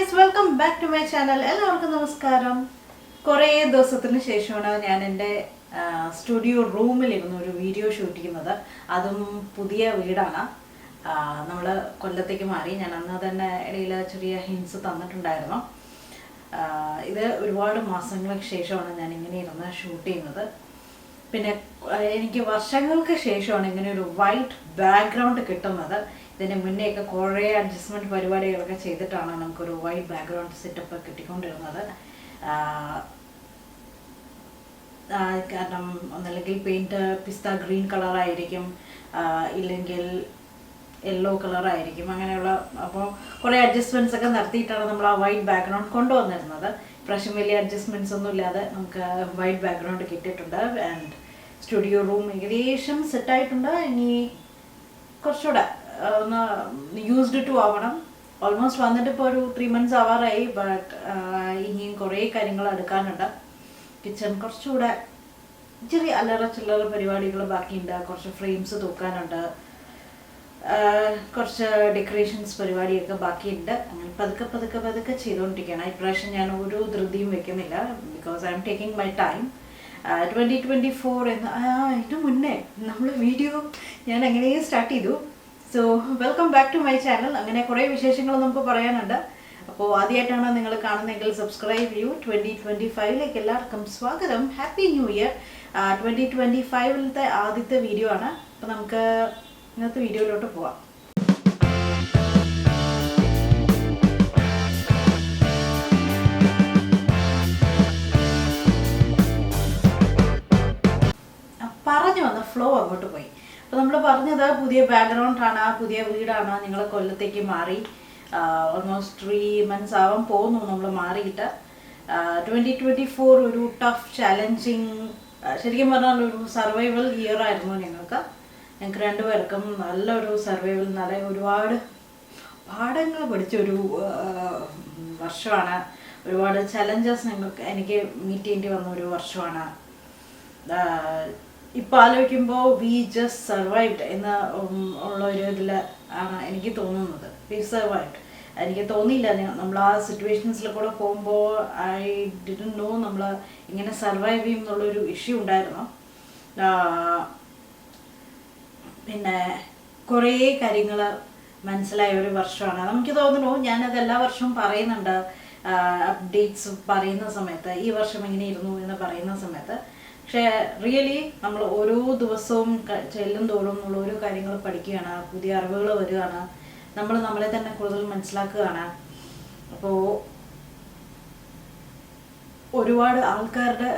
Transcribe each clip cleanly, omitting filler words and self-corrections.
Guys, welcome back to my channel. എല്ലാവർക്കും നമസ്കാരം. കുറേ ദിവസത്തിന് ശേഷമാണ് ഞാൻ എൻ്റെ സ്റ്റുഡിയോ റൂമിലിരുന്ന് ഒരു വീഡിയോ ഷൂട്ട് ചെയ്യുന്നത്. അതും പുതിയ വീടാണ്. നമ്മൾ കൊല്ലത്തേക്ക് മാറി. ഞാൻ അന്ന് തന്നെ ഇടയിൽ ചെറിയ ഹിൻസ് തന്നിട്ടുണ്ടായിരുന്നു. ഇത് ഒരുപാട് മാസങ്ങൾക്ക് ശേഷമാണ് ഞാൻ ഇങ്ങനെ ഇരുന്ന് ഷൂട്ട് ചെയ്യുന്നത്. പിന്നെ എനിക്ക് വർഷങ്ങൾക്ക് ശേഷമാണ് ഇങ്ങനെ ഒരു വൈറ്റ് ബാക്ക്ഗ്രൗണ്ട് കിട്ടുന്നത്. ഇതിന് മുന്നേയൊക്കെ കുറേ അഡ്ജസ്റ്റ്മെൻറ്റ് പരിപാടികളൊക്കെ ചെയ്തിട്ടാണ് നമുക്കൊരു വൈറ്റ് ബാക്ക്ഗ്രൗണ്ട് സെറ്റപ്പ് കിട്ടിക്കൊണ്ടിരുന്നത്. കാരണം ഒന്നല്ലെങ്കിൽ പെയിൻറ്റ് പിസ്ത ഗ്രീൻ കളറായിരിക്കും, ഇല്ലെങ്കിൽ യെല്ലോ കളറായിരിക്കും, അങ്ങനെയുള്ള. അപ്പോൾ കുറേ അഡ്ജസ്റ്റ്മെൻറ്റ്സ് ഒക്കെ നടത്തിയിട്ടാണ് നമ്മൾ ആ വൈറ്റ് ബാക്ക്ഗ്രൗണ്ട് കൊണ്ടുവന്നിരുന്നത്. ഇപ്രാവശ്യം വലിയ അഡ്ജസ്റ്റ്മെൻറ്റ്സ് ഒന്നും ഇല്ലാതെ നമുക്ക് വൈറ്റ് ബാക്ക്ഗ്രൗണ്ട് കിട്ടിയിട്ടുണ്ട്. ആൻഡ് സ്റ്റുഡിയോ റൂം ഏകദേശം സെറ്റായിട്ടുണ്ട്. ഇനി കുറച്ചുകൂടെ ഒന്ന് യൂസ്ഡ് ടു ആവണം. ഓൾമോസ്റ്റ് വന്നിട്ട് ഇപ്പോൾ ഒരു 3 months ആവാറായി. ബട്ട് ഇനിയും കുറേ കാര്യങ്ങൾ എടുക്കാനുണ്ട്. കിച്ചൺ കുറച്ചുകൂടെ ചെറിയ അല്ലറ ചില്ലറ പരിപാടികൾ ബാക്കിയുണ്ട്. കുറച്ച് ഫ്രെയിംസ് തൂക്കാനുണ്ട്, കുറച്ച് ഡെക്കറേഷൻസ് പരിപാടിയൊക്കെ ബാക്കിയുണ്ട്. അങ്ങനെ പതുക്കെ ചെയ്തുകൊണ്ടിരിക്കുകയാണ്. ഇപ്രാവശ്യം ഞാൻ ഒരു ധൃതിയും വെക്കുന്നില്ല. Because I am taking my time. 2024 എന്ന് അതിന് മുന്നേ നമ്മൾ വീഡിയോ ഞാൻ എങ്ങനെയും സ്റ്റാർട്ട് ചെയ്തു. So welcome back to my channel. അങ്ങനെ കുറേ വിശേഷങ്ങൾ നമുക്ക് പറയാനുണ്ട്. അപ്പോൾ ആദ്യമായിട്ടാണ് നിങ്ങൾ കാണുന്നതെങ്കിൽ സബ്സ്ക്രൈബ് ചെയ്യൂ. 2025 എല്ലാവർക്കും സ്വാഗതം. Happy new year. 2025 ആദ്യത്തെ വീഡിയോ ആണ്. അപ്പോൾ നമുക്ക് ഇന്നത്തെ വീഡിയോയിലോട്ട് പോവാം. പറഞ്ഞു വന്ന ഫ്ലോ അങ്ങോട്ട് പോയി. അപ്പോൾ നമ്മൾ പറഞ്ഞത് പുതിയ ബാക്ക്ഗ്രൗണ്ടാണ്, പുതിയ വീടാണ്. നിങ്ങൾ കൊല്ലത്തേക്ക് മാറി. ഓൾമോസ്റ്റ് 3 months ആവാൻ പോകുന്നു നമ്മൾ മാറിയിട്ട്. 2024 ഒരു ടഫ് ചാലഞ്ചിങ്, ശരിക്കും പറഞ്ഞാൽ ഒരു സർവൈവൽ ഇയർ ആയിരുന്നു ഞങ്ങൾക്ക് രണ്ടുപേർക്കും. നല്ലൊരു സർവൈവൽ, നല്ല ഒരുപാട് പാഠങ്ങൾ പഠിച്ചൊരു വർഷമാണ്. ഒരുപാട് ചലഞ്ചസ് എനിക്ക് മീറ്റ് ചെയ്യേണ്ടി വന്ന ഒരു വർഷമാണ്. ഇപ്പോൾ ആലോചിക്കുമ്പോൾ വി ജസ്റ്റ് സർവൈവ്ഡ് എന്ന് ഉള്ളൊരു ഇതിൽ ആണ് എനിക്ക് തോന്നുന്നത്. We survived. എനിക്ക് തോന്നിയില്ല നമ്മൾ ആ സിറ്റുവേഷൻസിൽ കൂടെ പോകുമ്പോൾ ഐ ഡിഡ്ന്റ് നോ നമ്മൾ ഇങ്ങനെ സർവൈവ് ചെയ്യും എന്നുള്ളൊരു ഇഷ്യൂ ഉണ്ടായിരുന്നു. പിന്നെ കുറേ കാര്യങ്ങൾ മനസ്സിലായ ഒരു വർഷമാണ്. നമുക്ക് തോന്നുന്നു, ഞാനത് എല്ലാ വർഷവും പറയുന്നുണ്ട് അപ്ഡേറ്റ്സ് പറയുന്ന സമയത്ത്, ഈ വർഷം എങ്ങനെ ഇരുന്നു എന്ന് പറയുന്ന സമയത്ത്. പക്ഷേ റിയലി നമ്മൾ ഓരോ ദിവസവും ചെല്ലും തോറും നമ്മൾ ഓരോ കാര്യങ്ങൾ പഠിക്കുകയാണ്, പുതിയ അറിവുകൾ വരികയാണ്, നമ്മൾ നമ്മളെ തന്നെ കൂടുതൽ മനസ്സിലാക്കുകയാണ്. അപ്പോൾ ഒരുപാട് ആൾക്കാരുടെ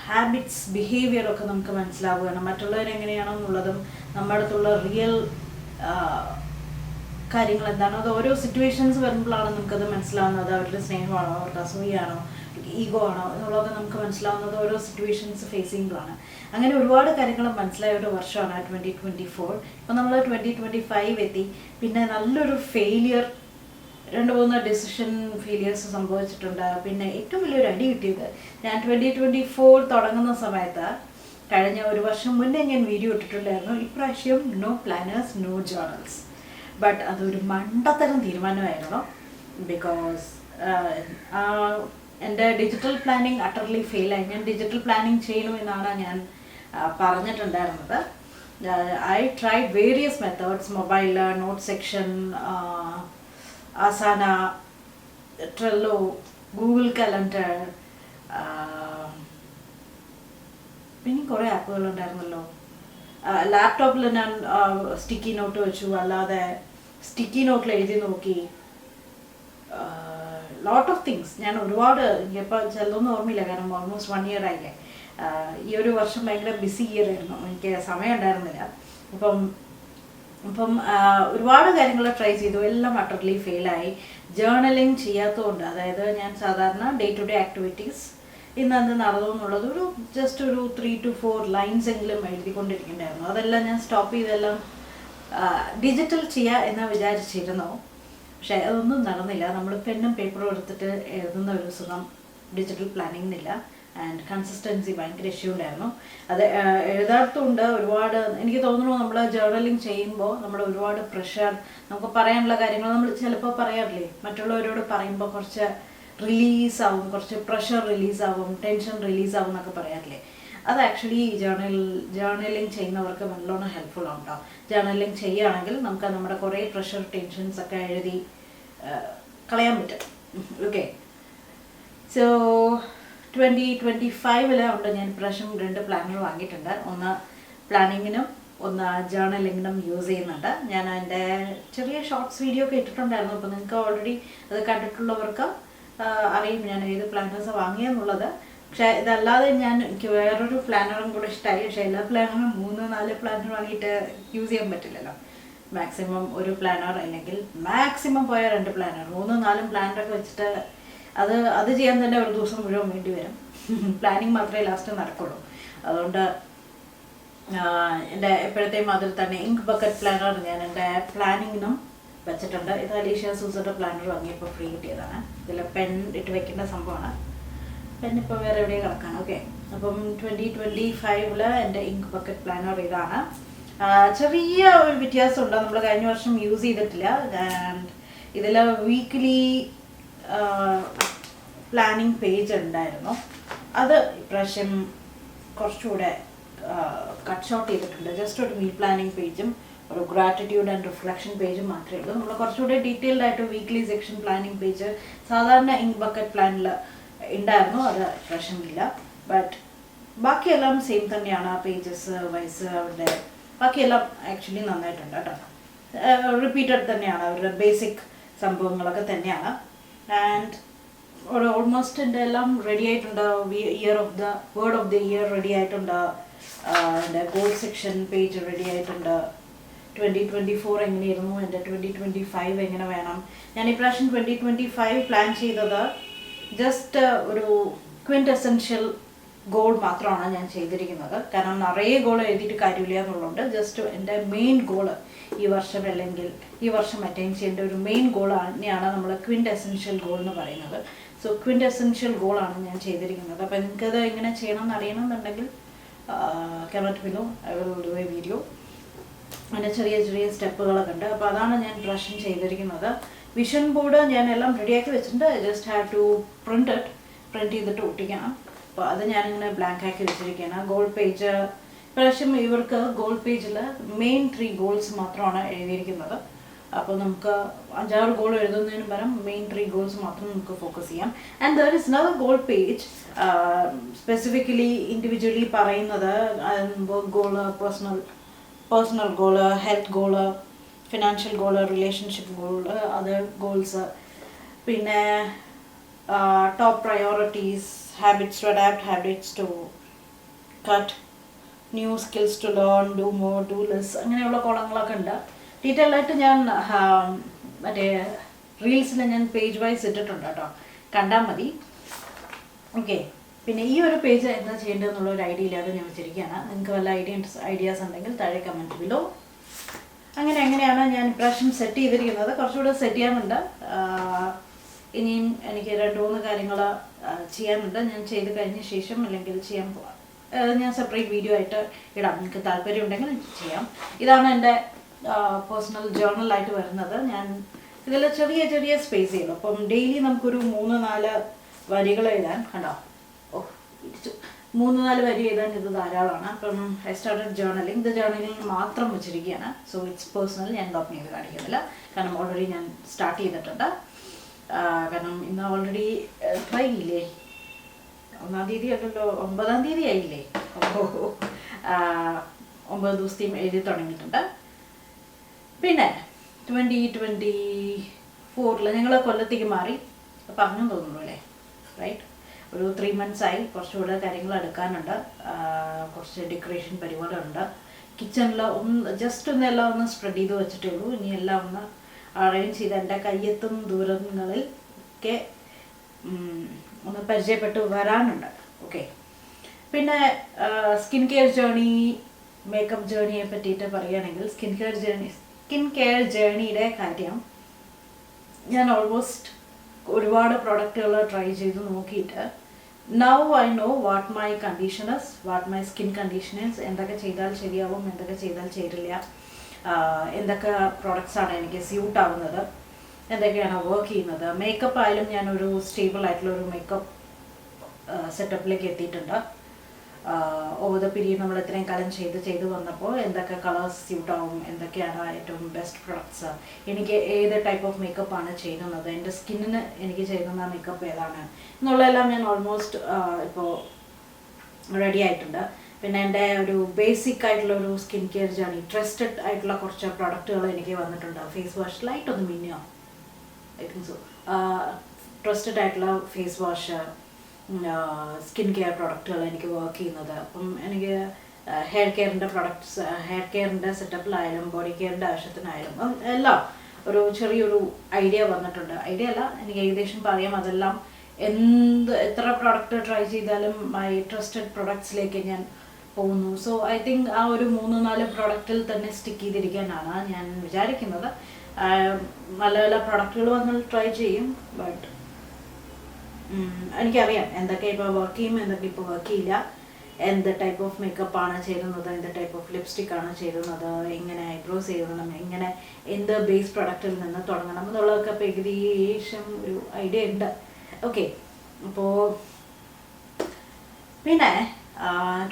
ഹാബിറ്റ്സ്, ബിഹേവിയറൊക്കെ നമുക്ക് മനസ്സിലാവുകയാണ്. മറ്റുള്ളവരെങ്ങനെയാണെന്നുള്ളതും നമ്മുടെ അടുത്തുള്ള റിയൽ കാര്യങ്ങൾ എന്താണോ അത് ഓരോ സിറ്റുവേഷൻസ് വരുമ്പോഴാണ് നമുക്കത് മനസ്സിലാവുന്നത്. അവരുടെ സ്നേഹമാണോ, അവരുടെ അസൂയാണോ, ഈഗോ ആണോ എന്നുള്ളതൊക്കെ നമുക്ക് മനസ്സിലാവുന്നത് ഓരോ സിറ്റുവേഷൻസ് ഫേസ് ചെയ്യുമ്പോഴാണ്. അങ്ങനെ ഒരുപാട് കാര്യങ്ങൾ മനസ്സിലായ ഒരു വർഷമാണ് 2024. ഇപ്പോൾ നമ്മൾ 2025 എത്തി. പിന്നെ നല്ലൊരു ഫെയിലിയർ, 2-3 ഡിസിഷൻ ഫെയിലിയേഴ്സ് സംഭവിച്ചിട്ടുണ്ട്. പിന്നെ ഏറ്റവും വലിയൊരു അടി കിട്ടിയത്, ഞാൻ 2024 തുടങ്ങുന്ന സമയത്ത്, കഴിഞ്ഞ ഒരു വർഷം മുന്നേ ഞാൻ വീഡിയോ ഇട്ടിട്ടുണ്ടായിരുന്നു, ഇപ്രാവശ്യം no planners no journals. But അതൊരു മണ്ടത്തരം തീരുമാനമായിരുന്നു. ബിക്കോസ് എൻ്റെ ഡിജിറ്റൽ പ്ലാനിങ് അട്ടർലി ഫെയിലായി. ഞാൻ ഡിജിറ്റൽ പ്ലാനിങ് ചെയ്യണമെന്നാണ് ഞാൻ പറഞ്ഞിട്ടുണ്ടായിരുന്നത്. I tried various methods, mobile, Notion, Asana, Trello, Google calendar, പിന്നെ കുറേ ആപ്പുകളുണ്ടായിരുന്നല്ലോ. ലാപ്ടോപ്പിൽ ഞാൻ സ്റ്റിക്കി നോട്ട് വെച്ചു, അല്ലാതെ സ്റ്റിക്കി നോട്ടിൽ എഴുതി നോക്കി. ലോട്ട് ഓഫ് തിങ്സ്. ഞാൻ ഒരുപാട്, ഇപ്പോൾ ചിലതൊന്നും ഓർമ്മയില്ല, കാരണം ഓൾമോസ്റ്റ് 1 year ആയില്ലേ. ഈ ഒരു വർഷം ഭയങ്കര ബിസി ഇയർ ആയിരുന്നു, എനിക്ക് സമയം ഉണ്ടായിരുന്നില്ല. അപ്പം ഒരുപാട് കാര്യങ്ങൾ ട്രൈ ചെയ്തു, എല്ലാം അട്ടർലി ഫെയിലായി. ജേർണലിങ് ചെയ്യാത്തതുകൊണ്ട്, അതായത് ഞാൻ സാധാരണ ഡേ ടു ഡേ ആക്ടിവിറ്റീസ് ഇന്നത് നടന്നു എന്നുള്ളത് ഒരു ജസ്റ്റ് ഒരു 3 to 4 lines എങ്കിലും എഴുതിക്കൊണ്ടിരിക്കണ്ടായിരുന്നു. അതെല്ലാം ഞാൻ സ്റ്റോപ്പ് ചെയ്തെല്ലാം ഡിജിറ്റൽ ചെയ്യുക എന്ന് വിചാരിച്ചിരുന്നു. പക്ഷേ അതൊന്നും നടന്നില്ല. നമ്മൾ പെന്നും പേപ്പറും എടുത്തിട്ട് എഴുതുന്ന ഒരു സുഖം ഡിജിറ്റൽ പ്ലാനിങ്ങിനില്ല. ആൻഡ് കൺസിസ്റ്റൻസി ഭയങ്കര ഇഷ്യൂ ഉണ്ടായിരുന്നു. അത് എഴുതാത്തുണ്ട് ഒരുപാട്. എനിക്ക് തോന്നുന്നു നമ്മൾ ജേർണലിങ് ചെയ്യുമ്പോൾ നമ്മുടെ ഒരുപാട് പ്രഷർ, നമുക്ക് പറയാനുള്ള കാര്യങ്ങൾ നമ്മൾ ചിലപ്പോൾ പറയാറില്ലേ, മറ്റുള്ളവരോട് പറയുമ്പോൾ കുറച്ച് റിലീസാവും, കുറച്ച് പ്രഷർ റിലീസാവും, ടെൻഷൻ റിലീസാവും എന്നൊക്കെ പറയാറില്ലേ. അത് ആക്ച്വലി ജേർണലിങ് ചെയ്യുന്നവർക്ക് നല്ലോണം ഹെൽപ്ഫുൾ ആവും കേട്ടോ. ജേർണലിങ് ചെയ്യുകയാണെങ്കിൽ നമുക്ക് നമ്മുടെ കുറേ പ്രഷർ ടെൻഷൻസ് ഒക്കെ എഴുതി കളയാൻ പറ്റും. ഓക്കെ, സോ 2025 ഉണ്ട്. ഞാൻ ഇപ്രാവശ്യം 2 പ്ലാനർ വാങ്ങിയിട്ടുണ്ട്. ഒന്ന് പ്ലാനിങ്ങിനും ഒന്ന് ജേർണലിങ്ങിനും യൂസ് ചെയ്യുന്നുണ്ട്. ഞാൻ അതിൻ്റെ ചെറിയ ഷോർട്സ് വീഡിയോ ഒക്കെ ഇട്ടിട്ടുണ്ടായിരുന്നു. അപ്പോൾ നിങ്ങൾക്ക് ഓൾറെഡി അത് കണ്ടിട്ടുള്ളവർക്ക് അറിയും ഞാൻ ഏത് പ്ലാനേഴ്സ് വാങ്ങിയെന്നുള്ളത്. പക്ഷേ ഇതല്ലാതെ എനിക്ക് വേറൊരു പ്ലാനറും കൂടെ ഇഷ്ടമായി. പക്ഷേ എല്ലാ പ്ലാനറും 3-4 പ്ലാനർ വാങ്ങിയിട്ട് യൂസ് ചെയ്യാൻ പറ്റില്ലല്ലോ. മാക്സിമം ഒരു പ്ലാനർ, അല്ലെങ്കിൽ മാക്സിമം പോയ 2 പ്ലാനർ. 3-4 പ്ലാനറൊക്കെ വെച്ചിട്ട് അത് ചെയ്യാൻ തന്നെ ഒരു ദിവസം മുഴുവൻ വേണ്ടി വരും. പ്ലാനിങ് മാത്രമേ ലാസ്റ്റ് നടക്കുള്ളൂ. അതുകൊണ്ട് എൻ്റെ എപ്പോഴത്തെയും അതിൽ തന്നെ ഇങ്ക് ബക്കറ്റ് പ്ലാനർ ഞാൻ എൻ്റെ പ്ലാനിങ്ങിനും വെച്ചിട്ടുണ്ട്. ഇത് അലീഷ്യ സൂസയുടെ പ്ലാനർ വാങ്ങിയപ്പോൾ ഫ്രീ കിട്ടിയതാണ്. ഇതിൽ പെൻ ഇട്ട് വെക്കേണ്ട സംഭവമാണ്. പെന്നിപ്പോൾ വേറെ എവിടെയും കിടക്കാണ്. ഓക്കെ, അപ്പം 2025 എൻ്റെ ഇങ്ക് ബക്കറ്റ് പ്ലാനർ ഇതാണ്. ചെറിയ ഒരു വ്യത്യാസമുണ്ട്, നമ്മൾ കഴിഞ്ഞ വർഷം യൂസ് ചെയ്തിട്ടില്ല. ആൻഡ് ഇതിൽ വീക്ക്ലി പ്ലാനിങ് പേജ് ഉണ്ടായിരുന്നു. അത് ഇപ്രാവശ്യം കുറച്ചുകൂടെ കട്ട് ഷോർട്ട് ചെയ്തിട്ടുണ്ട്. ജസ്റ്റ് ഒരു വീക്ക് പ്ലാനിങ് പേജും ഒരു ഗ്രാറ്റിറ്റ്യൂഡ് ആൻഡ് റിഫ്ലക്ഷൻ പേജും മാത്രമേ ഉള്ളൂ. നമ്മൾ കുറച്ചുകൂടെ ഡീറ്റെയിൽഡ് ആയിട്ട് വീക്ക്ലി സെക്ഷൻ പ്ലാനിങ് പേജ് സാധാരണ ഇങ്ക് ബക്കറ്റ് പ്ലാനിൽ ഉണ്ടായിരുന്നു. അത് പ്രശ്നമില്ല. ബട്ട് ബാക്കിയെല്ലാം സെയിം തന്നെയാണ്. പേജസ് വൈസ് അവരുടെ ബാക്കിയെല്ലാം ആക്ച്വലി നന്നായിട്ടുണ്ട് കേട്ടോ. റിപ്പീറ്റഡ് തന്നെയാണ്, അവരുടെ ബേസിക് സംഭവങ്ങളൊക്കെ തന്നെയാണ്. ആൻഡ് ഒരു ഓൾമോസ്റ്റ് എൻ്റെ എല്ലാം റെഡി ആയിട്ടുണ്ട്. Word of the year ready ആയിട്ടുണ്ട്. എൻ്റെ ഗോൾ സെക്ഷൻ പേജ് റെഡി ആയിട്ടുണ്ട്. 2024 എങ്ങനെയായിരുന്നു, എൻ്റെ 2025 എങ്ങനെ വേണം. ഞാൻ ഇപ്രാവശ്യം 2025 പ്ലാൻ ചെയ്തത് ജസ്റ്റ് ഒരു ക്വിൻറ്റെസെൻഷ്യൽ ഗോൾ മാത്രമാണ് ഞാൻ ചെയ്തിരിക്കുന്നത്. കാരണം നിറയെ ഗോൾ എഴുതിയിട്ട് കാര്യമില്ല എന്നുള്ളതുകൊണ്ട് ജസ്റ്റ് എൻ്റെ മെയിൻ ഗോള് ഈ വർഷം, അല്ലെങ്കിൽ ഈ വർഷം അറ്റൈൻ ചെയ്യേണ്ട ഒരു മെയിൻ ഗോൾ തന്നെയാണ് നമ്മൾ ക്വിൻറ്റെസെൻഷ്യൽ ഗോൾ എന്ന് പറയുന്നത്. സോ ക്വിൻറ്റെസെൻഷ്യൽ ഗോളാണ് ഞാൻ ചെയ്തിരിക്കുന്നത്. അപ്പോൾ നിങ്ങൾക്കത് എങ്ങനെ ചെയ്യണം എന്ന് അറിയണമെന്നുണ്ടെങ്കിൽ comment below, I will do a video. അതിൻ്റെ ചെറിയ ചെറിയ സ്റ്റെപ്പുകളൊക്കെ ഉണ്ട്. അപ്പോൾ അതാണ് ഞാൻ ഇപ്രാവശ്യം ചെയ്തിരിക്കുന്നത്. വിഷൻ ബോർഡ് ഞാൻ എല്ലാം റെഡിയാക്കി വെച്ചിട്ടുണ്ട്. ജസ്റ്റ് ഹാവ് ടു പ്രിൻറ്റ് ചെയ്തിട്ട് ഒട്ടിക്കണം. അപ്പോൾ അത് ഞാനിങ്ങനെ ബ്ലാങ്ക് ആക്കി വെച്ചിരിക്കുകയാണ്. ഗോൾ പേജ് ഇപ്രാവശ്യം ഇവർക്ക് ഗോൾ പേജിൽ മെയിൻ 3 ഗോൾസ് മാത്രമാണ് എഴുതിയിരിക്കുന്നത്. അപ്പോൾ നമുക്ക് 5-6 ഗോൾ എഴുതുന്നതിന് പകരം മെയിൻ 3 ഗോൾസ് മാത്രം നമുക്ക് ഫോക്കസ് ചെയ്യാം. And there is another goal page specifically individually പറയുന്നത് work goal, personal goal, health goal, financial goal, relationship goal, other goals, പിന്നെ top priorities, habits to adapt, habits to cut, new skills to learn, do more, do less, അങ്ങനെയുള്ള കോളങ്ങളൊക്കെ ഉണ്ട്. Detail ആയിട്ട് ഞാൻ മറ്റേ റീൽസിൽ ഞാൻ page vice ഇട്ടിട്ടുണ്ട് കേട്ടോ, കണ്ടാൽ മതി. ഓക്കെ, പിന്നെ ഈ ഒരു പേജ് എന്താ ചെയ്യേണ്ടതെന്നുള്ള ഒരു ഐഡിയ ഇല്ലാതെ ഞാൻ വെച്ചിരിക്കുകയാണ്. നിങ്ങൾക്ക് വല്ല ഐഡിയാസ് ഉണ്ടെങ്കിൽ താഴെ കമൻറ്റ് ബിലോ. എങ്ങനെയാണ് ഞാൻ ഇപ്രാവശ്യം സെറ്റ് ചെയ്തിരിക്കുന്നത്. കുറച്ചുകൂടെ സെറ്റ് ചെയ്യാനുണ്ട്. ഇനിയും എനിക്ക് 2-3 കാര്യങ്ങൾ ചെയ്യാനുണ്ട്. ഞാൻ ചെയ്ത് കഴിഞ്ഞ ശേഷം, അല്ലെങ്കിൽ ഞാൻ സെപ്പറേറ്റ് വീഡിയോ ആയിട്ട് ഇടാം. നിങ്ങൾക്ക് താല്പര്യം ഉണ്ടെങ്കിൽ ചെയ്യാം. ഇതാണ് എൻ്റെ പേഴ്സണൽ ജേർണലായിട്ട് വരുന്നത്. ഞാൻ ഇതിൽ ചെറിയ ചെറിയ സ്പേസ് ചെയ്തു. അപ്പം ഡെയിലി നമുക്കൊരു 3-4 വരികൾ എഴുതാൻ, കണ്ടോ, 3-4 വരി എഴുതാൻ ഇത് ധാരാളമാണ്. അപ്പം ഐ സ്റ്റാർട്ടഡ് ജേർണലിംഗ്. ഇത് ജേർണലിംഗ് മാത്രം വെച്ചിരിക്കുകയാണ്. So it's personal. ഞാൻ ഓപ്പൺ ചെയ്ത് കാണിക്കുന്നില്ല, കാരണം ഓൾറെഡി ഞാൻ സ്റ്റാർട്ട് ചെയ്തിട്ടുണ്ട്. കാരണം ഇന്ന് ഓൾറെഡി ട്രൈ ഇല്ലേ, 1-ാം തീയതി അല്ലല്ലോ, 9-ാം തീയതി ആയില്ലേ. അപ്പോൾ 9 ദിവസത്തെയും എഴുതി തുടങ്ങിയിട്ടുണ്ട്. പിന്നെ 2024 ഞങ്ങൾ കൊല്ലത്തേക്ക് മാറി, പറഞ്ഞു തോന്നുന്നു അല്ലേ, റൈറ്റ്? ഒരു 3 months ആയി. കുറച്ചുകൂടെ കാര്യങ്ങൾ എടുക്കാനുണ്ട്. കുറച്ച് ഡെക്കറേഷൻ പരിപാടിയുണ്ട്. കിച്ചണിൽ ജസ്റ്റ് എല്ലാം ഒന്ന് സ്പ്രെഡ് ചെയ്ത് വെച്ചിട്ടേ ഉള്ളൂ. ഇനി എല്ലാം ഒന്ന് അറേഞ്ച് ചെയ്ത് എൻ്റെ കയ്യെത്തും ദൂരങ്ങളിൽ ഒക്കെ ഒന്ന് പരിചയപ്പെട്ട് വരാനുണ്ട്. ഓക്കെ, പിന്നെ സ്കിൻ കെയർ ജേർണി, മേക്കപ്പ് ജേർണിയെ പറ്റിയിട്ട് പറയുകയാണെങ്കിൽ സ്കിൻ കെയർ ജേർണിയുടെ കാര്യം ഞാൻ ഓൾമോസ്റ്റ് ഒരുപാട് പ്രോഡക്റ്റുകൾ ട്രൈ ചെയ്ത് നോക്കിയിട്ട് now I know what my condition is, what my skin condition is, എന്തൊക്കെ ചെയ്താൽ ശരിയാവും, എന്തൊക്കെ ചെയ്താൽ ചേരില്ല, എന്തൊക്കെ പ്രോഡക്റ്റ്സാണ് എനിക്ക് സ്യൂട്ട് ആവുന്നത്, എന്തൊക്കെയാണ് വർക്ക് ചെയ്യുന്നത്. മേക്കപ്പ് ആയാലും ഞാനൊരു സ്റ്റേബിൾ ആയിട്ടുള്ള ഒരു മേക്കപ്പ് സെറ്റപ്പിലേക്ക് എത്തിയിട്ടുണ്ട്. ഓവർ ദ പീരീഡ് നമ്മൾ ഇത്രയും കാലം ചെയ്ത് വന്നപ്പോൾ എന്തൊക്കെ കളേഴ്സ് സ്യൂട്ട് ആവും, എന്തൊക്കെയാണ് ഏറ്റവും ബെസ്റ്റ് പ്രൊഡക്ട്സ്, എനിക്ക് ഏത് ടൈപ്പ് ഓഫ് മേക്കപ്പ് ആണ് ചെയ്യുന്നത്, എൻ്റെ സ്കിന്നിന് എനിക്ക് ചെയ്യുന്ന മേക്കപ്പ് ഏതാണ് എന്നുള്ളതെല്ലാം ഞാൻ ഓൾമോസ്റ്റ് ഇപ്പോൾ റെഡി ആയിട്ടുണ്ട്. പിന്നെ എൻ്റെ ഒരു ബേസിക് ആയിട്ടുള്ള ഒരു സ്കിൻ കെയർ ജേർണി, ട്രസ്റ്റഡ് ആയിട്ടുള്ള കുറച്ച് പ്രൊഡക്റ്റുകൾ എനിക്ക് വന്നിട്ടുണ്ട്. ഫേസ് വാഷ് ലൈറ്റ് ഒന്ന് മിന്നിയോ, ഐ തിങ്ക് സോ. ട്രസ്റ്റഡ് ആയിട്ടുള്ള ഫേസ് വാഷ്, സ്കിൻ കെയർ പ്രൊഡക്റ്റുകൾ എനിക്ക് വർക്ക് ചെയ്യുന്നത്. അപ്പം എനിക്ക് ഹെയർ കെയറിൻ്റെ പ്രൊഡക്ട്സ്, ഹെയർ കെയറിൻ്റെ സെറ്റപ്പിലായാലും ബോഡി കെയറിൻ്റെ ആവശ്യത്തിനായാലും എല്ലാം ഒരു ചെറിയൊരു ഐഡിയ വന്നിട്ടുണ്ട്. ഐഡിയ അല്ല, എനിക്ക് ഏകദേശം പറയാം. അതെല്ലാം എത്ര പ്രൊഡക്റ്റ് ട്രൈ ചെയ്താലും മൈ ട്രസ്റ്റഡ് പ്രൊഡക്ട്സിലേക്ക് ഞാൻ പോകുന്നു. സോ ഐ തിങ്ക് ആ ഒരു 3-4 പ്രൊഡക്റ്റിൽ തന്നെ സ്റ്റിക്ക് ചെയ്തിരിക്കാനാണ് ഞാൻ വിചാരിക്കുന്നത്. നല്ല നല്ല പ്രൊഡക്റ്റുകൾ വന്നാൽ ട്രൈ ചെയ്യും. ബട്ട് എനിക്കറിയാം എന്തൊക്കെ ഇപ്പോൾ വർക്ക് ചെയ്യും, എന്തൊക്കെ ഇപ്പോൾ വർക്ക് ചെയ്യില്ല, എന്ത് ടൈപ്പ് ഓഫ് മേക്കപ്പ് ആണ് ചെയ്യുന്നത്, എന്ത് ടൈപ്പ് ഓഫ് ലിപ്സ്റ്റിക് ആണ് ചെയ്യുന്നത്, എങ്ങനെ ഐബ്രോസ് ചെയ്യണം, എങ്ങനെ എന്ത് ബേസ് പ്രൊഡക്റ്റിൽ നിന്ന് തുടങ്ങണം എന്നുള്ളതൊക്കെ ഇപ്പോൾ ഏകദേശം ഒരു ഐഡിയ ഉണ്ട്. ഓക്കെ, അപ്പോൾ പിന്നെ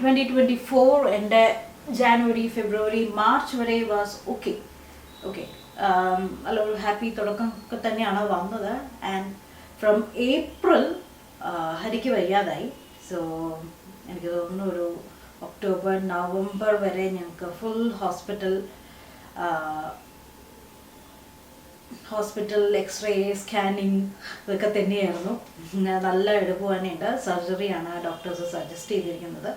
2024 എൻ്റെ ജാനുവരി, ഫെബ്രുവരി, മാർച്ച് വരെ വാസ് ഓക്കെ. അല്ല, ഒരു ഹാപ്പി തുടക്കം ഒക്കെ തന്നെയാണ് വന്നത്. ആൻഡ് ഫ്രം ഏപ്രിൽ ഹരിക്ക് വയ്യാതായി. സോ എനിക്ക് തോന്നുന്നു ഒരു ഒക്ടോബർ, നവംബർ വരെ ഞങ്ങൾക്ക് ഫുൾ ഹോസ്പിറ്റൽ എക്സ്റേ, സ്കാനിങ് ഇതൊക്കെ തന്നെയായിരുന്നു. നല്ല എടുപ്പ് തന്നെയുണ്ട്. സർജറിയാണ് ഡോക്ടേഴ്സ് സജസ്റ്റ് ചെയ്തിരിക്കുന്നത്.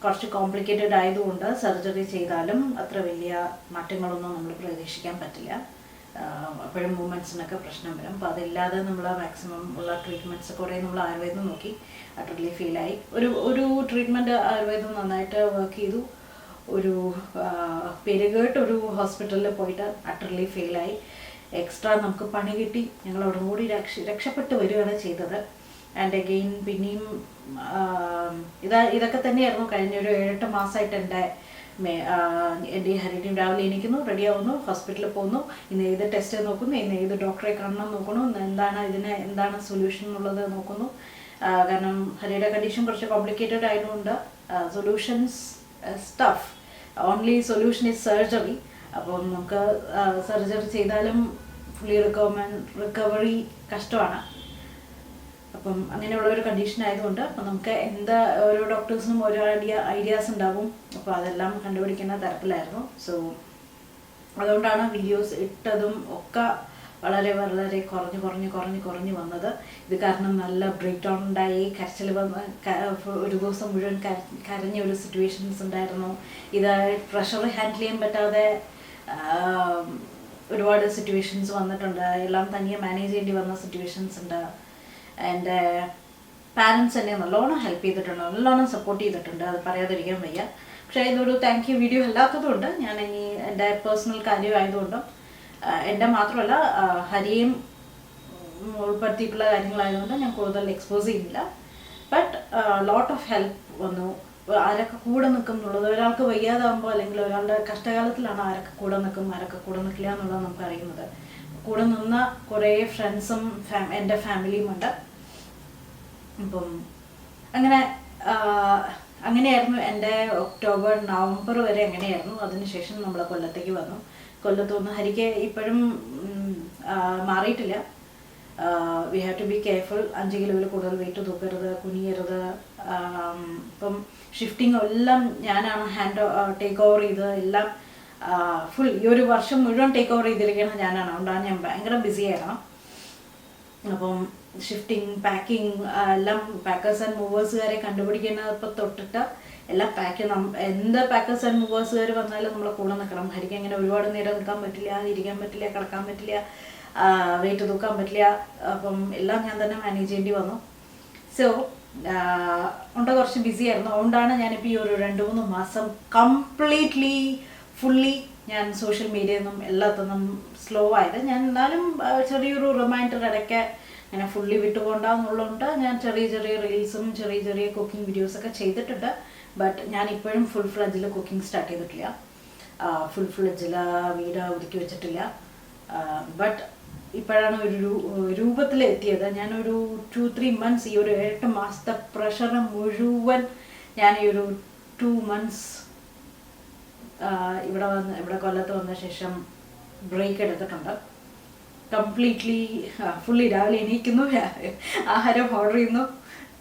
കുറച്ച് കോംപ്ലിക്കേറ്റഡ് ആയതുകൊണ്ട് സർജറി ചെയ്താലും അത്ര വലിയ മാറ്റങ്ങളൊന്നും നമ്മൾ പ്രതീക്ഷിക്കാൻ പറ്റില്ല. അപ്പോഴും മൂവ്മെൻറ്റ്സിനൊക്കെ പ്രശ്നം വരും. അപ്പോൾ അതില്ലാതെ നമ്മൾ മാക്സിമം ഉള്ള ട്രീറ്റ്മെൻറ്റ്സ് കുറേ നമ്മൾ ആയുർവേദം നോക്കി, അട്ടർലി ഫെയിലായി. ഒരു ട്രീറ്റ്മെൻറ്റ് ആയുർവേദം നന്നായിട്ട് വർക്ക് ചെയ്തു. ഒരു പെരുകേട്ടൊരു ഹോസ്പിറ്റലിൽ പോയിട്ട് അട്ടർലി ഫെയിലായി. എക്സ്ട്രാ നമുക്ക് പണി കിട്ടി. ഞങ്ങൾ അവിടെ കൂടി രക്ഷപ്പെട്ട് വരികയാണ് ചെയ്തത്. ആൻഡ് അഗെയിൻ പിന്നെയും ഇതൊക്കെ തന്നെയായിരുന്നു കഴിഞ്ഞൊരു 7-8 മാസമായിട്ട് എൻ്റെ ഹരിയും രാവിലെ എണീക്കുന്നു, റെഡിയാവുന്നു, ഹോസ്പിറ്റലിൽ പോകുന്നു, ഇന്ന് ഏത് ടെസ്റ്റ് നോക്കുന്നു, ഇന്ന് ഏത് ഡോക്ടറെ കാണണം നോക്കുന്നു, എന്താണ് സൊല്യൂഷൻ എന്നുള്ളത് നോക്കുന്നു. കാരണം ഹരിയുടെ കണ്ടീഷൻ കുറച്ച് കോംപ്ലിക്കേറ്റഡ് ആയതുകൊണ്ട് solutions stuff, only solution is surgery. അപ്പം നമുക്ക് സർജറി ചെയ്താലും ഫുള്ളി റിക്കവറി കഷ്ടമാണ്. അപ്പം അങ്ങനെയുള്ള ഒരു കണ്ടീഷൻ ആയതുകൊണ്ട് അപ്പം നമുക്ക് ഓരോ ഡോക്ടേഴ്സിനും ഓരോ ഐഡിയാസ് ഉണ്ടാവും. അപ്പോൾ അതെല്ലാം കണ്ടുപിടിക്കുന്ന തരത്തിലായിരുന്നു. സോ അതുകൊണ്ടാണ് വീഡിയോസ് ഇട്ടതും ഒക്കെ വളരെ വളരെ കുറഞ്ഞു വന്നത്. ഇത് കാരണം നല്ല ബ്രേക്ക് ഡൗൺ ഉണ്ടായി, കരച്ചിൽ വന്ന് ഒരു ദിവസം മുഴുവൻ കരഞ്ഞ ഒരു സിറ്റുവേഷൻസ് ഉണ്ടായിരുന്നു. ഇത് പ്രഷർ ഹാൻഡിൽ ചെയ്യാൻ പറ്റാതെ ഒരുപാട് സിറ്റുവേഷൻസ് വന്നിട്ടുണ്ട്. എല്ലാം തനിയെ മാനേജ് ചെയ്യേണ്ടി വന്ന സിറ്റുവേഷൻസ് ഉണ്ട്. എൻ്റെ പാരൻസ് എന്നെ നല്ലോണം ഹെൽപ്പ് ചെയ്തിട്ടുണ്ട്, നല്ലോണം സപ്പോർട്ട് ചെയ്തിട്ടുണ്ട്. അത് പറയാതിരിക്കാൻ വയ്യ. പക്ഷേ ഇതൊരു താങ്ക് യു വീഡിയോ അല്ലാത്തതുകൊണ്ട് ഞാൻ ഇനി എൻ്റെ പേഴ്സണൽ കാര്യമായതുകൊണ്ടും എൻ്റെ മാത്രമല്ല ഹരിയും ഉൾപ്പെടുത്തിയിട്ടുള്ള കാര്യങ്ങളായതുകൊണ്ട് ഞാൻ കൂടുതൽ എക്സ്പോസ് ചെയ്യുന്നില്ല. ബട്ട് ലോട്ട് ഓഫ് ഹെൽപ്പ് വന്നു. ആരൊക്കെ കൂടെ നിൽക്കും എന്നുള്ളത്, ഒരാൾക്ക് വയ്യാതാകുമ്പോൾ അല്ലെങ്കിൽ ഒരാളുടെ കഷ്ടകാലത്തിലാണ് ആരൊക്കെ കൂടെ നിൽക്കും, ആരൊക്കെ കൂടെ നിൽക്കില്ല എന്നുള്ളത് നമുക്ക് അറിയുന്നത്. കൂടെ നിന്ന കുറേ ഫ്രണ്ട്സും എൻ്റെ ഫാമിലിയും ഉണ്ട്. അപ്പം അങ്ങനെയായിരുന്നു എൻ്റെ ഒക്ടോബർ, നവംബർ വരെ അങ്ങനെയായിരുന്നു. അതിനുശേഷം നമ്മൾ കൊല്ലത്തേക്ക് വന്നു. കൊല്ലത്ത് വന്ന് ഹരിക്ക് ഇപ്പോഴും മാറിയിട്ടില്ല. We have to be careful. 5 കിലോയിൽ കൂടുതൽ വെയിറ്റ് തൂക്കരുത്, കുനിയരുത്. ഇപ്പം ഷിഫ്റ്റിംഗ് എല്ലാം ഞാനാണ് ടേക്ക് ഓവർ ചെയ്ത് എല്ലാം ഫുൾ ഈ ഒരു വർഷം മുഴുവൻ ടേക്ക് ഓവർ ചെയ്തിരിക്കുന്നത് ഞാനാണ്. അതുകൊണ്ടാണ് ഞാൻ ഭയങ്കര ബിസിയായിരുന്നു. അപ്പം ഷിഫ്റ്റിംഗ്, പാക്കിങ് എല്ലാം പാക്കേഴ്സ് ആൻഡ് മൂവേഴ്സുകാരെ കണ്ടുപിടിക്കുന്നപ്പോൾ തൊട്ടിട്ട് എല്ലാം എന്ത് പാക്കേഴ്സ് ആൻഡ് മൂവേഴ്സുകാർ വന്നാലും നമ്മളെ കൂടെ നിൽക്കണം. ഹരിക്ക് അങ്ങനെ ഒരുപാട് നേരം നിൽക്കാൻ പറ്റില്ല, ഇരിക്കാൻ പറ്റില്ല, കിടക്കാൻ പറ്റില്ല, വെയിറ്റ് തൂക്കാൻ പറ്റില്ല. അപ്പം എല്ലാം ഞാൻ തന്നെ മാനേജ് ചെയ്യേണ്ടി വന്നു. സോ കുറച്ച് ബിസി ആയിരുന്നു. അതുകൊണ്ടാണ് ഞാനിപ്പോൾ ഈ ഒരു 2-3 മാസം കംപ്ലീറ്റ്ലി ഫുള്ളി ഞാൻ സോഷ്യൽ മീഡിയയിൽ നിന്നും എല്ലാത്തുനിന്നും സ്ലോ ആയത്. ഞാൻ എന്നാലും ചെറിയൊരു റിമൈൻഡർ ഇടയ്ക്ക് അങ്ങനെ ഫുള്ളി വിട്ടുകൊണ്ടാന്നുള്ളതുകൊണ്ട് ഞാൻ ചെറിയ ചെറിയ റീൽസും ചെറിയ ചെറിയ കുക്കിംഗ് വീഡിയോസൊക്കെ ചെയ്തിട്ടുണ്ട്. ബട്ട് ഞാൻ ഇപ്പോഴും ഫുൾ ഫ്ലെഡ്ജിൽ കുക്കിംഗ് സ്റ്റാർട്ട് ചെയ്തിട്ടില്ല. ഫുൾ ഫ്ലെഡ്ജിൽ വീട് ഒതുക്കി വെച്ചിട്ടില്ല. ബട്ട് ഇപ്പോഴാണ് ഒരു രൂപത്തിലെത്തിയത്. ഞാനൊരു 2-3 months, ഈ ഒരു 8 മാസത്തെ പ്രഷർ മുഴുവൻ ഞാൻ ഈ ഒരു 2 months ഇവിടെ കൊല്ലത്ത് വന്ന ശേഷം ബ്രേക്ക് എടുത്തിട്ടുണ്ട്. കംപ്ലീറ്റ്ലി ഫുള്ളി രാവിലെ എണീക്കുന്നു, ആഹാരം ഓർഡർ ചെയ്യുന്നു,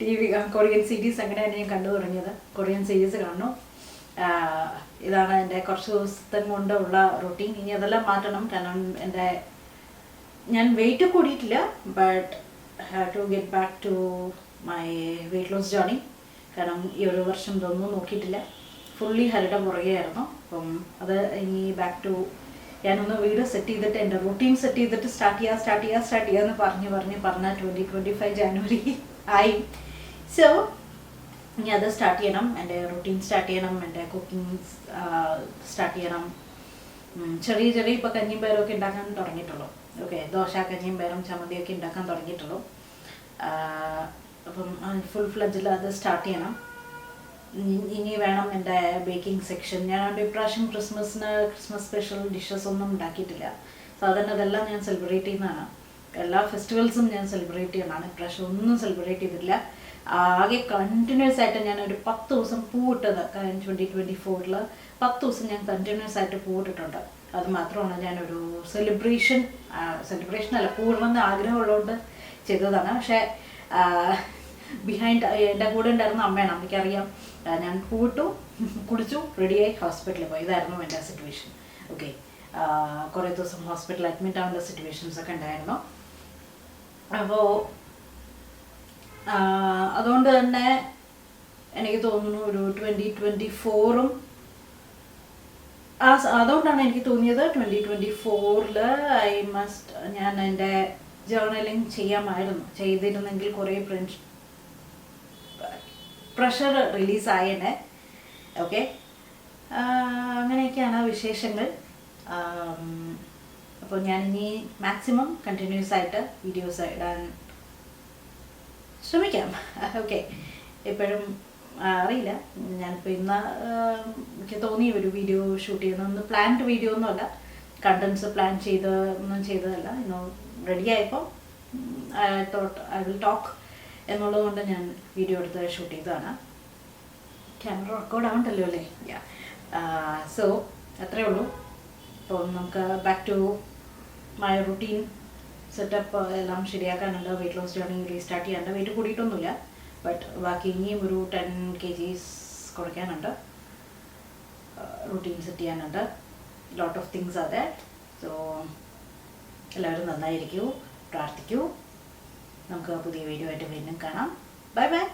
TV കൊറിയൻ സീരീസ് അങ്ങനെയാണ് ഞാൻ കണ്ടു തുടങ്ങിയത്. കൊറിയൻ സീരീസ് കാണുന്നു. ഇതാണ് എൻ്റെ കുറച്ച് ദിവസത്തെ കൊണ്ടുള്ള റൂട്ടീൻ. ഇനി അതെല്ലാം മാറ്റണം. കാരണം ഞാൻ വെയിറ്റ് കൂടിയിട്ടില്ല. But have to get back to my weight loss journey. കാരണം ഈ ഒരു വർഷം ഇതൊന്നും നോക്കിയിട്ടില്ല. ഫുള്ളി ഹരിയുടെ പുറകെയായിരുന്നു. അപ്പം അത് ഇനി ബാക്ക് ടു ഞാനൊന്ന് വീട് സെറ്റ് ചെയ്തിട്ട് എൻ്റെ റൂട്ടീൻ സെറ്റ് ചെയ്തിട്ട് സ്റ്റാർട്ട് ചെയ്യാമെന്ന് പറഞ്ഞ 2025 ജാനുവരി ആയി. സോ ഇനി അത് സ്റ്റാർട്ട് ചെയ്യണം. എൻ്റെ റൂട്ടീൻ സ്റ്റാർട്ട് ചെയ്യണം. എൻ്റെ കുക്കിംഗ് സ്റ്റാർട്ട് ചെയ്യണം. ചെറിയ ഇപ്പോൾ കഞ്ഞിയും പയറുമൊക്കെ ഉണ്ടാക്കാൻ തുടങ്ങിയിട്ടുള്ളൂ. ഓക്കെ, ദോശ, കഞ്ഞിയും പയറും, ചമ്മന്തിയൊക്കെ ഉണ്ടാക്കാൻ തുടങ്ങിയിട്ടുള്ളൂ. അപ്പം ഫുൾ ഫ്ലെഡ്ജിൽ അത് സ്റ്റാർട്ട് ചെയ്യണം. ഇനി വേണം എൻ്റെ ബേക്കിംഗ് സെക്ഷൻ. ഞാൻ ഇപ്രാവശ്യം ക്രിസ്മസ് സ്പെഷ്യൽ ഡിഷസ് ഒന്നും ഉണ്ടാക്കിയിട്ടില്ല. സാധാരണ അതെല്ലാം ഞാൻ സെലിബ്രേറ്റ് ചെയ്യുന്നതാണ്. എല്ലാ ഫെസ്റ്റിവൽസും ഞാൻ സെലിബ്രേറ്റ് ചെയ്യുന്നതാണ്. ഇപ്രാവശ്യം ഒന്നും സെലിബ്രേറ്റ് ചെയ്തിട്ടില്ല. ആകെ കണ്ടിന്യൂസ് ആയിട്ട് ഞാൻ ഒരു 10 ദിവസം പൂവിട്ടത് 2024 10 ദിവസം ഞാൻ കണ്ടിന്യൂസ് ആയിട്ട് പൂവിട്ടിട്ടുണ്ട്. അത് മാത്രമാണ് ഞാനൊരു സെലിബ്രേഷൻ അല്ല, പൂവിടണമെന്ന് ആഗ്രഹമുള്ളതുകൊണ്ട് ചെയ്തതാണ്. പക്ഷേ ബിഹൈൻഡ് എൻ്റെ കൂടെ ഉണ്ടായിരുന്ന അമ്മയാണ്. അമ്മയ്ക്കറിയാം. ഞാൻ പൂവിട്ടു, കുടിച്ചു, റെഡിയായി ഹോസ്പിറ്റലിൽ പോയി. ഇതായിരുന്നു എൻ്റെ സിറ്റുവേഷൻ. ഓക്കെ, കുറേ ദിവസം ഹോസ്പിറ്റലിൽ അഡ്മിറ്റ് ആവേണ്ട സിറ്റുവേഷൻസൊക്കെ ഉണ്ടായിരുന്നു. അപ്പോൾ അതുകൊണ്ട് തന്നെ എനിക്ക് തോന്നുന്നു ഒരു 2024 അതുകൊണ്ടാണ് എനിക്ക് തോന്നിയത് 2024 ഞാൻ എൻ്റെ ജേർണലിങ് ചെയ്തിരുന്നെങ്കിൽ കുറേ പ്രഷർ റിലീസായേനെ. ഓക്കെ, അങ്ങനെയൊക്കെയാണ് വിശേഷങ്ങൾ. അപ്പോൾ ഞാനിനി മാക്സിമം കണ്ടിന്യൂസ് ആയിട്ട് വീഡിയോസ് ഇടാൻ ശ്രമിക്കാം. ഓക്കെ, എപ്പോഴും അറിയില്ല. ഞാനിപ്പോൾ ഇന്ന് എനിക്ക് തോന്നി ഒരു വീഡിയോ ഷൂട്ട് ചെയ്യുന്ന പ്ലാൻഡ് വീഡിയോ ഒന്നുമല്ല, കണ്ടൻസ് പ്ലാൻ ഒന്നും ചെയ്തതല്ല. ഇന്ന് റെഡി ആയപ്പോൾ ഐ വിൽ ടോക്ക് എന്നുള്ളത് കൊണ്ട് ഞാൻ വീഡിയോ എടുത്ത് ഷൂട്ട് ചെയ്തതാണ്. ക്യാമറ റെക്കോർഡ് ആവണ്ടല്ലോ അല്ലേ? സോ അത്രയേ ഉള്ളൂ. അപ്പോൾ നമുക്ക് back to my routine setup എല്ലാം ശരിയാക്കാനുണ്ട്. വെയിറ്റ് ലോസ് ജേർണി റീസ്റ്റാർട്ട് ചെയ്യാനുണ്ട്. വെയിറ്റ് കൂടിയിട്ടൊന്നുമില്ല. ബട്ട് ബാക്കി ഇനിയും ഒരു 10 kgs കുറയ്ക്കാനുണ്ട്. റുട്ടീൻ സെറ്റ് ചെയ്യാനുണ്ട്. Lot of things are that. So എല്ലാവരും നന്നായിരിക്കൂ, പ്രാർത്ഥിക്കൂ. നമുക്ക് പുതിയ വീഡിയോ ആയിട്ട് വീണ്ടും കാണാം. Bye by.